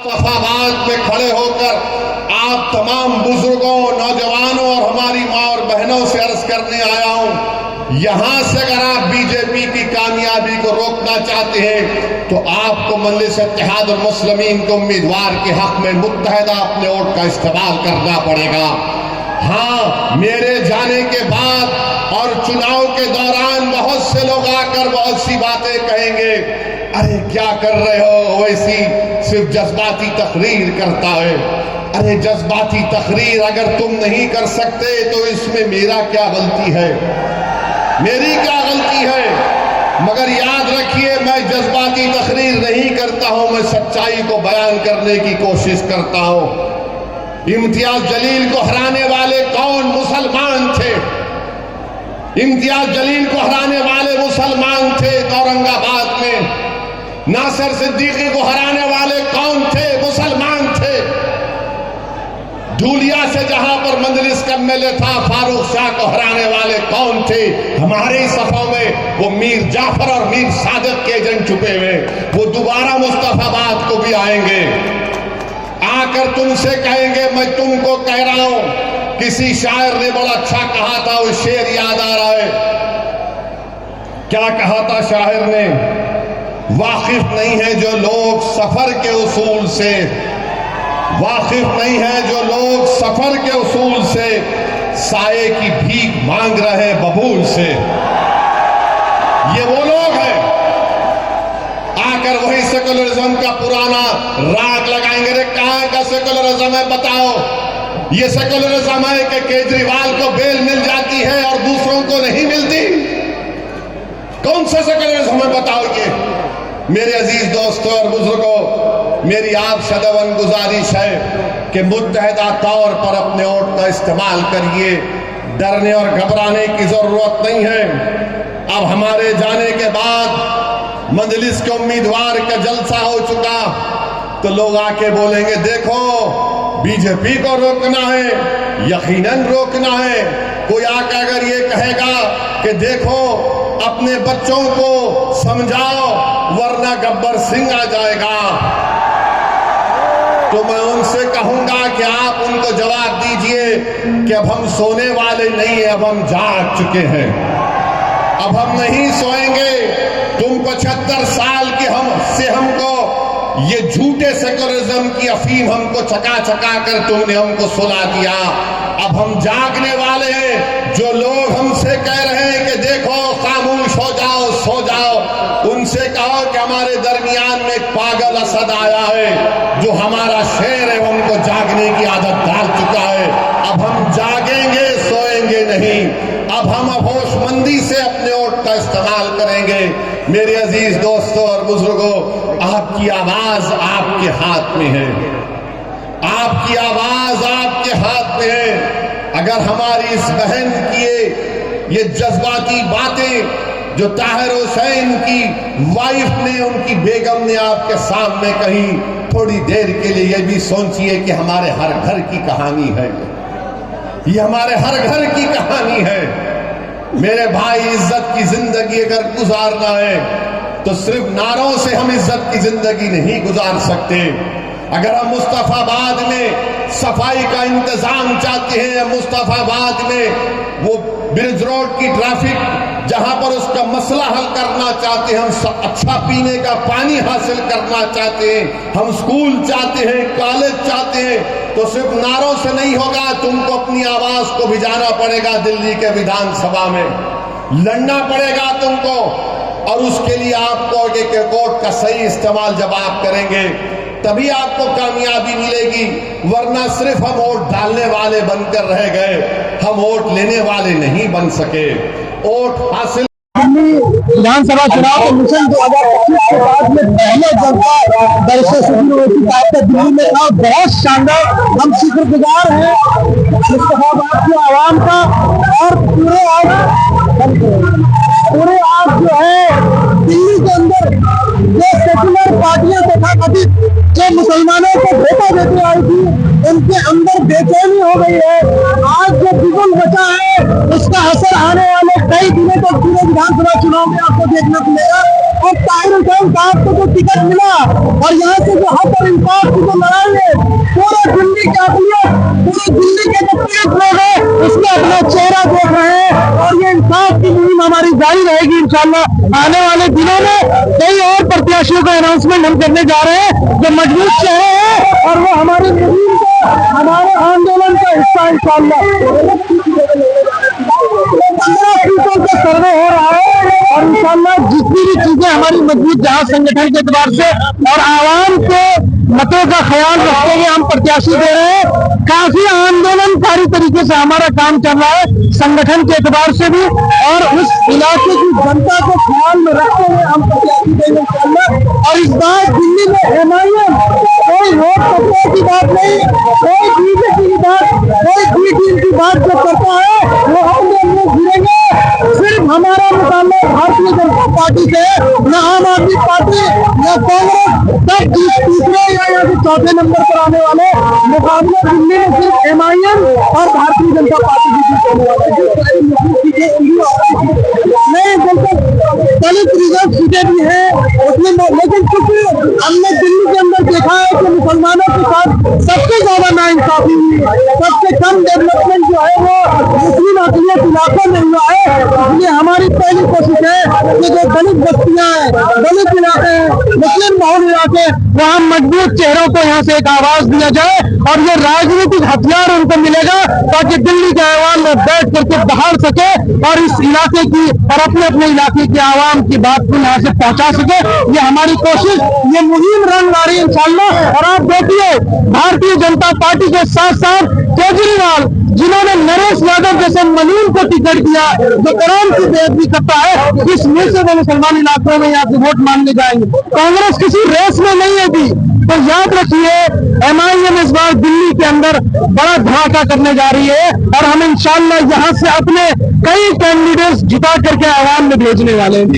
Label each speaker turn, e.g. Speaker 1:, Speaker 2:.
Speaker 1: मुस्तफाबाद में खड़े होकर आप तमाम बुजुर्गों, नौजवानों और हमारी माँ और बहनों से अर्ज करने आया हूं, यहां से अगर आप बीजेपी की कामयाबी को रोकना चाहते हैं तो आपको मजलिस इत्तेहाद मुस्लिमीन के उम्मीदवार के हक में मुत्तहदा अपने वोट का इस्तेमाल करना पड़ेगा। हाँ, मेरे जाने के बाद और चुनाव के दौरान बहुत से लोग आकर बहुत सी बातें कहेंगे, अरे क्या कर रहे हो, वैसी सिर्फ जज्बाती तकरीर करता है। अरे जज्बाती तकरीर अगर तुम नहीं कर सकते तो इसमें मेरा क्या गलती है, मेरी क्या गलती है? मगर याद रखिए, मैं जज्बाती तकरीर नहीं करता हूं, मैं सच्चाई को बयान करने की कोशिश करता हूं। इम्तियाज जलील को हराने वाले कौन मुसलमान थे? इम्तियाज जलील को हराने वाले मुसलमान थे औरंगाबाद में। नासिर सिद्दीकी को हराने वाले कौन थे? मुसलमान थे। धूलिया से जहां पर मजलिस का एमएलए था, फारूक शाह को हराने वाले कौन थे? हमारे ही सफों में वो मीर जाफर और मीर सादिक के एजेंट छुपे हुए, वो दोबारा मुस्तफाबाद को भी आएंगे, आकर तुमसे कहेंगे मैं तुमको कह रहा हूं। किसी शायर ने बड़ा अच्छा कहा था, वो शेर याद आ रहा है। क्या कहा था शायर ने? वाकिफ नहीं है जो लोग सफर के उसूल से, वाकिफ नहीं है जो लोग सफर के उसूल से, साये की भीख मांग रहे बबूल से। ये वो लोग हैं आकर वही सेकुलरिज्म का पुराना राग लगाएंगे। रे कहां का सेकुलरिज्म है बताओ? ये सेकुलरिज्म है कि केजरीवाल को बेल मिल जाती है और दूसरों को नहीं मिलती? कौन सा सेकुलरिज्म है बताओ ये? मेरे अजीज दोस्तों और बुजुर्गों, मेरी आप सदैवन गुजारिश है कि मुत्तहदा तौर पर अपने वोट का इस्तेमाल करिए। डरने और घबराने की जरूरत नहीं है। अब हमारे जाने के बाद मजलिस के उम्मीदवार का जलसा हो चुका तो लोग आके बोलेंगे देखो बीजेपी को रोकना है, यकीनन रोकना है। कोई आकर अगर ये कहेगा कि देखो अपने बच्चों को समझाओ वरना गब्बर सिंह आ जाएगा, तो मैं उनसे कहूंगा कि आप उनको जवाब दीजिए कि अब हम सोने वाले नहीं है, अब हम जाग चुके हैं, अब हम नहीं सोएंगे। तुम 75 साल के हमको ये झूठे सेकुलरिज्म की अफीम हमको चका चका कर तुमने हमको सुला दिया। अब हम जागने वाले हैं। जो लोग हमसे कह रहे हैं कि देखो खामोश हो जाओ, सो जाओ, उनसे कहो कि हमारे दरमियान में एक पागल असद आया है जो हमारा शेर है, हमको जागने की आदत डाल चुका है। अब हम जागेंगे, सोएंगे नहीं। अब हम होशमंदी से अपने वोट का इस्तेमाल करेंगे। मेरे अजीज दोस्तों और बुजुर्गों, आपकी आवाज आपके हाथ में है, आपकी आवाज आपके हाथ में है। अगर हमारी इस बहन की ये जज्बाती बातें जो ताहिर हुसैन की वाइफ ने, उनकी बेगम ने आपके सामने कही, थोड़ी देर के लिए ये भी सोचिए कि हमारे हर घर की कहानी है, ये हमारे हर घर की कहानी है। मेरे भाई, इज्जत की जिंदगी अगर गुजारना है तो सिर्फ नारों से हम इज्जत की जिंदगी नहीं गुजार सकते। अगर हम मुस्तफाबाद में सफाई का इंतजाम चाहते हैं, मुस्तफाबाद में वो ब्रिज रोड की ट्रैफिक जहां पर उसका मसला हल करना चाहते हैं, हम अच्छा पीने का पानी हासिल करना चाहते हैं, हम स्कूल चाहते हैं, कॉलेज चाहते हैं, तो सिर्फ नारों से नहीं होगा। तुमको अपनी आवाज को भिजाना पड़ेगा, दिल्ली के विधानसभा में लड़ना पड़ेगा तुमको, और उसके लिए आपको एक वोट का सही इस्तेमाल जब आप करेंगे तभी आपको कामयाबी मिलेगी। वरना सिर्फ हम वोट डालने वाले बनकर रह गए, हम वोट लेने वाले नहीं बन सके। वोट हासिल
Speaker 2: विधानसभा चुनाव के मिशन 2025 के बाद में पहले जनता दर्शक शुरू दिल्ली में था, बहुत शानदार। हम शुक्रगुजार हैं मुस्तफाबाद की आवाम का, और पूरे आज जो है दिल्ली के अंदर जो सेकुलर पार्टियां तथा कथित जो मुसलमानों को धोखा देती आई थी, उनके अंदर बेचैनी हो गई है। आज जो बिगुल बचा है उसका असर आने वाले कई दिनों तक पूरे विधानसभा चुनाव में आपको देखना मिलेगा। और ताहिर हुसैन साहब को जो टिकट मिला और यहाँ से जो हक और इंसाफ की जो लड़ाई है, पूरे दिल्ली की अकलियत, पूरे दिल्ली के जो पीड़ित लोग हैं उसमें अपना चेहरा देख रहे हैं और ये इंसाफ की मुहिम हमारी जारी रहेगी इंशाल्लाह। आने वाले दिनों में कई और प्रत्याशियों का अनाउंसमेंट हम करने जा रहे हैं जो मजबूत चेहरे हैं और वो हमारी मुहिम का, हमारे आंदोलन का हिस्सा इंशाल्लाह। 15 सीटों का सर्वे हो रहा है और इंशाल्लाह जितनी भी चीजें हमारी मजबूत जहां संगठन के एतबार से और आवाम के मतों का ख्याल रखते हुए हम प्रत्याशी दे रहे हैं। काफी आंदोलनकारी तरीके से हमारा काम चल रहा है संगठन के एतबार से भी और उस इलाके की जनता को ख्याल में रखते हुए हम प्रत्याशी देंगे इंशाल्लाह। और इस बार दिल्ली में एमआईएम कोई वोट पत्रों की बात नहीं, कोई बीजेपी की बात, कोई बी टीम की बात जो करता है वो हम लोग गिरेंगे। सिर्फ हमारा मुकाबला भारतीय जनता पार्टी से, न आम आदमी पार्टी न कांग्रेस, सब तीसरे या चौथे नंबर पर आने वाले मुकाबले दिल्ली में सिर्फ एमआईएम और भारतीय जनता पार्टी की जीत होने वाला है। नहीं बिल्कुल दलित रिजर्व सीटें भी है उसमें, लेकिन क्योंकि हमने दिल्ली के अंदर देखा है कि मुसलमानों के साथ सबसे ज्यादा नाइंसाफी हुई है, सबसे कम डेवलपमेंट जो है वो मुस्लिम अकलियत इलाकों में हुआ है। इसलिए हमारी पहली कोशिश है कि जो दलित बस्तियां हैं, दलित इलाके हैं, मुस्लिम बहुल इलाके, वहाँ मजबूत चेहरों को यहाँ से एक आवाज दिया जाए और ये राजनीतिक हथियार उनको मिलेगा ताकि दिल्ली के ऐवान में बैठ करके बाहर सके और इस इलाके की और अपने अपने इलाके के आवाम की बात को यहाँ से पहुंचा सके। ये हमारी कोशिश, ये मुहिम रंग ला रही है इंशाल्लाह। और आप देखिए भारतीय जनता पार्टी के साथ साथ केजरीवाल जिन्होंने नरेश यादव जैसे मलिन को टिकट दिया जो कुरान की बेइज्जती करता है, इस मुंह से वो मुसलमान इलाकों में यहाँ से वोट मांगने जाएंगे। कांग्रेस किसी रेस में नहीं है भी, तो याद रखिए एमआईएम इस बार दिल्ली के अंदर बड़ा धमाका करने जा रही है और हम इंशाल्लाह यहाँ से अपने कई कैंडिडेट्स जिता करके आवाम में भेजने वाले हैं।